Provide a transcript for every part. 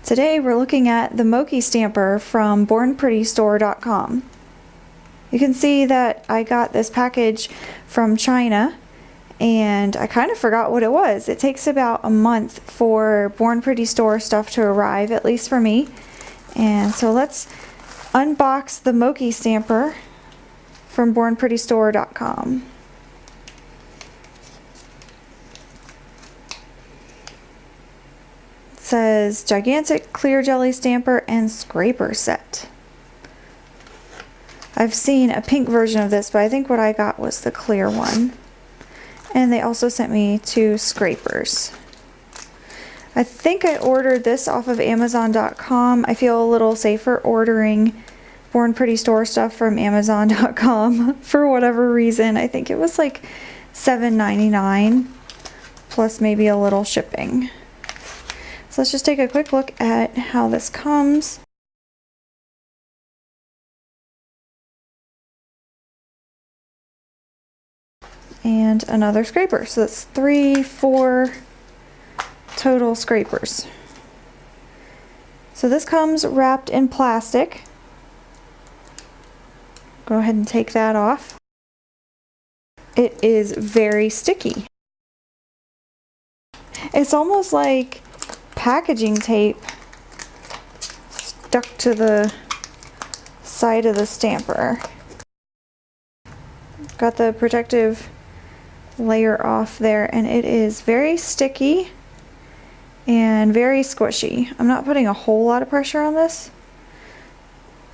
Today we're looking at the Mochi stamper from BornPrettyStore.com. You can see that I got this package from China and I kind of forgot what it was. It takes about a month for Born Pretty Store stuff to arrive, at least for me. And so let's unbox the Mochi stamper from BornPrettyStore.com. Says gigantic clear jelly stamper and scraper set. I've seen a pink version of this, but I think what I got was the clear one. And they also sent me 2 scrapers. I think I ordered this off of Amazon.com. I feel a little safer ordering Born Pretty Store stuff from Amazon.com for whatever reason. I think it was like $7.99 plus maybe a little shipping. So let's just take a quick look at how this comes. And another scraper. So that's 4 total scrapers. So this comes wrapped in plastic. Go ahead and take that off. It is very sticky. It's almost like packaging tape stuck to the side of the stamper. Got the protective layer off there, and it is very sticky and very squishy. I'm not putting a whole lot of pressure on this,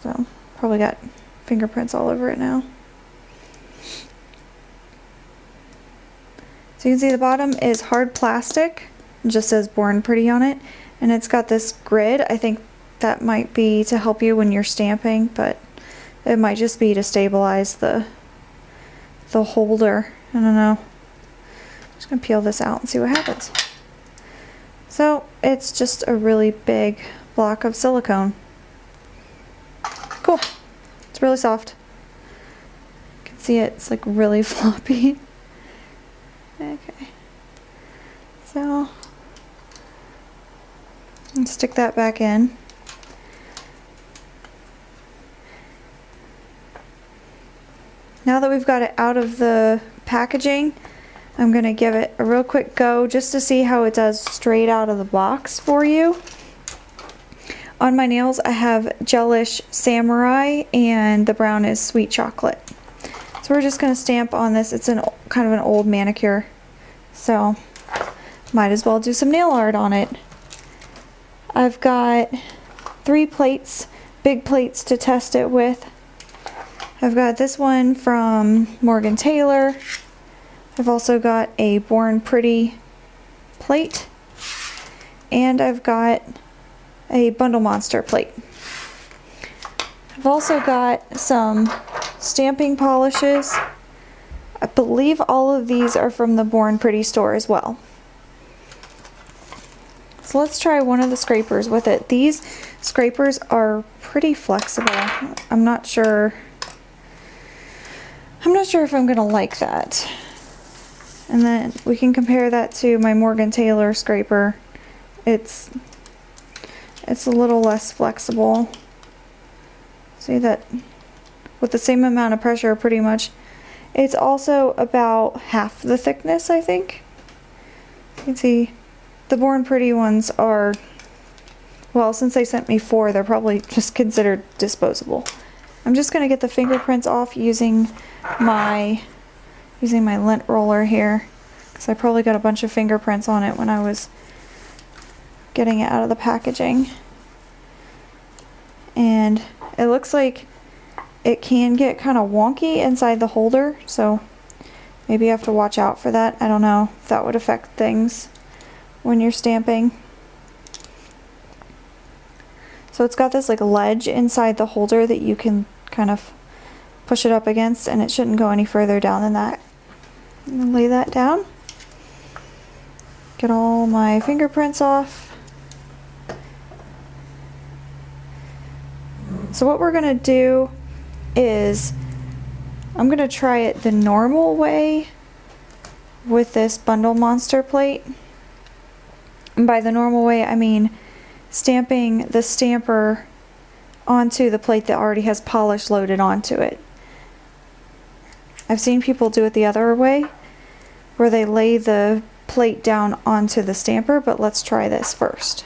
so probably got fingerprints all over it now. So you can see the bottom is hard plastic. It just says Born Pretty on it, and it's got this grid. I think that might be to help you when you're stamping, but it might just be to stabilize the holder. I don't know. I'm just gonna peel this out and see what happens. So it's just a really big block of silicone. Cool. It's really soft. You can see it's like really floppy. Okay. So and stick that back in. Now that we've got it out of the packaging, I'm going to give it a real quick go just to see how it does straight out of the box for you. On my nails I have Gelish Samurai and the brown is Sweet Chocolate. So we're just going to stamp on this. It's kind of an old manicure, so might as well do some nail art on it. I've got 3 plates, big plates to test it with. I've got this one from Morgan Taylor. I've also got a Born Pretty plate, and I've got a Bundle Monster plate. I've also got some stamping polishes. I believe all of these are from the Born Pretty store as well. So let's try one of the scrapers with it. These scrapers are pretty flexible. I'm not sure if I'm gonna like that. And then we can compare that to my Morgan Taylor scraper. It's a little less flexible. See that with the same amount of pressure pretty much. It's also about half the thickness, I think. You can see the Born Pretty ones are, well, since they sent me 4, they're probably just considered disposable. I'm just going to get the fingerprints off using my lint roller here, because I probably got a bunch of fingerprints on it when I was getting it out of the packaging. And it looks like it can get kind of wonky inside the holder, so maybe you have to watch out for that. I don't know if that would affect things when you're stamping. So it's got this like ledge inside the holder that you can kind of push it up against, and it shouldn't go any further down than that. I'm gonna lay that down. Get all my fingerprints off. So what we're gonna do is I'm gonna try it the normal way with this Bundle Monster plate. And by the normal way, I mean stamping the stamper onto the plate that already has polish loaded onto it. I've seen people do it the other way, where they lay the plate down onto the stamper, but let's try this first.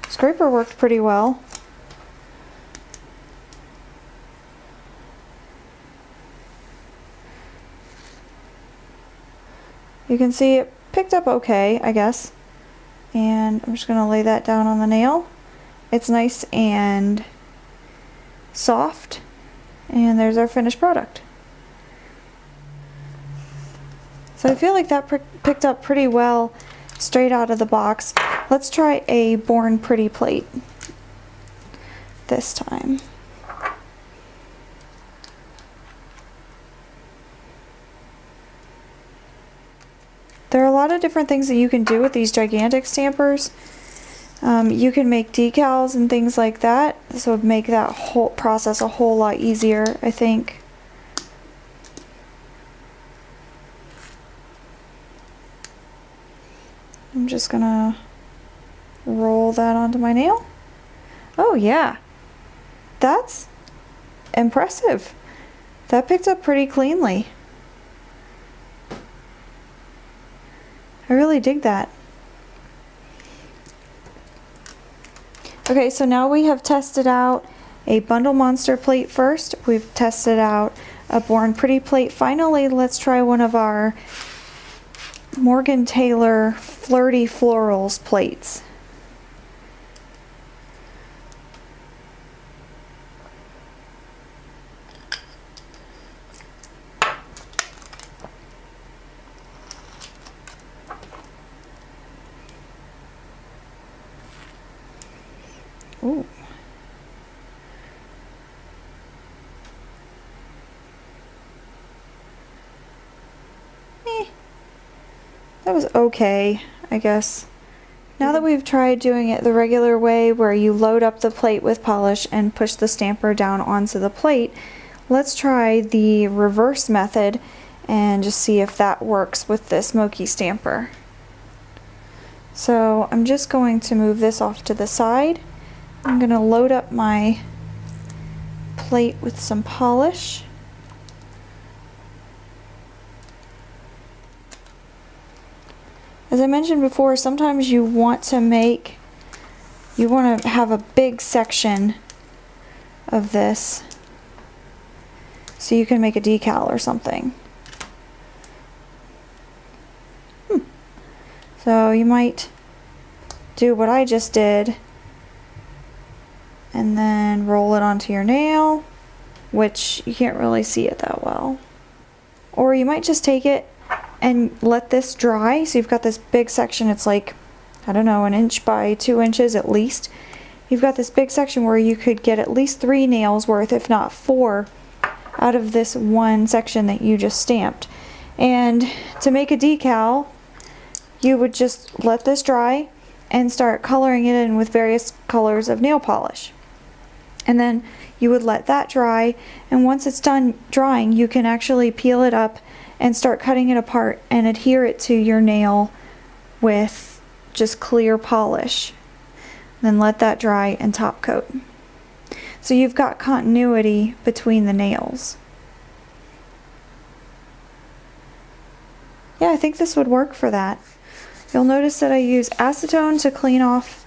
Scraper worked pretty well. You can see it picked up okay, I guess. And I'm just going to lay that down on the nail. It's nice and soft. And there's our finished product. So I feel like that picked up pretty well straight out of the box. Let's try a Born Pretty plate this time. There are a lot of different things that you can do with these gigantic stampers. You can make decals and things like that, so it would make that whole process a whole lot easier, I think. I'm just gonna roll that onto my nail. Oh yeah, that's impressive. That picked up pretty cleanly. I really dig that. Okay, so now we have tested out a Bundle Monster plate first. We've tested out a Born Pretty plate. Finally, let's try one of our Morgan Taylor Flirty Florals plates. Ooh. That was okay, I guess. Now that we've tried doing it the regular way, where you load up the plate with polish and push the stamper down onto the plate, let's try the reverse method and just see if that works with this Mochi stamper. So I'm just going to move this off to the side. I'm going to load up my plate with some polish. As I mentioned before, sometimes you want to have a big section of this so you can make a decal or something. So you might do what I just did and then roll it onto your nail, which you can't really see it that well. Or you might just take it and let this dry. So you've got this big section, it's like, I don't know, 1 inch by 2 inches at least. You've got this big section where you could get at least 3 nails worth, if not 4, out of this one section that you just stamped. And to make a decal, you would just let this dry and start coloring it in with various colors of nail polish. And then you would let that dry, and once it's done drying, you can actually peel it up and start cutting it apart and adhere it to your nail with just clear polish. Then let that dry and top coat. So you've got continuity between the nails. Yeah, I think this would work for that. You'll notice that I use acetone to clean off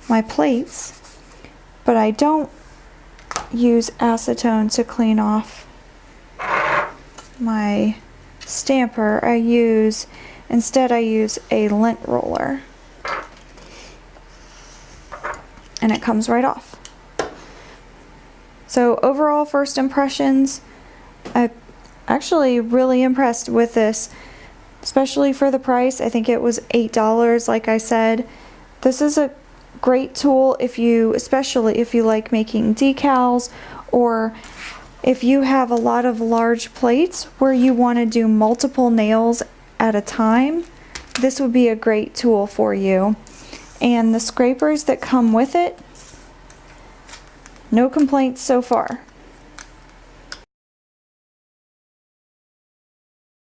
my plates, but I don't use acetone to clean off my stamper. Instead I use a lint roller, and it comes right off. So overall first impressions, I'm actually really impressed with this, especially for the price. I think it was $8, like I said. This is a great tool especially if you like making decals, or if you have a lot of large plates where you want to do multiple nails at a time. This would be a great tool for you. And the scrapers that come with it, no complaints so far.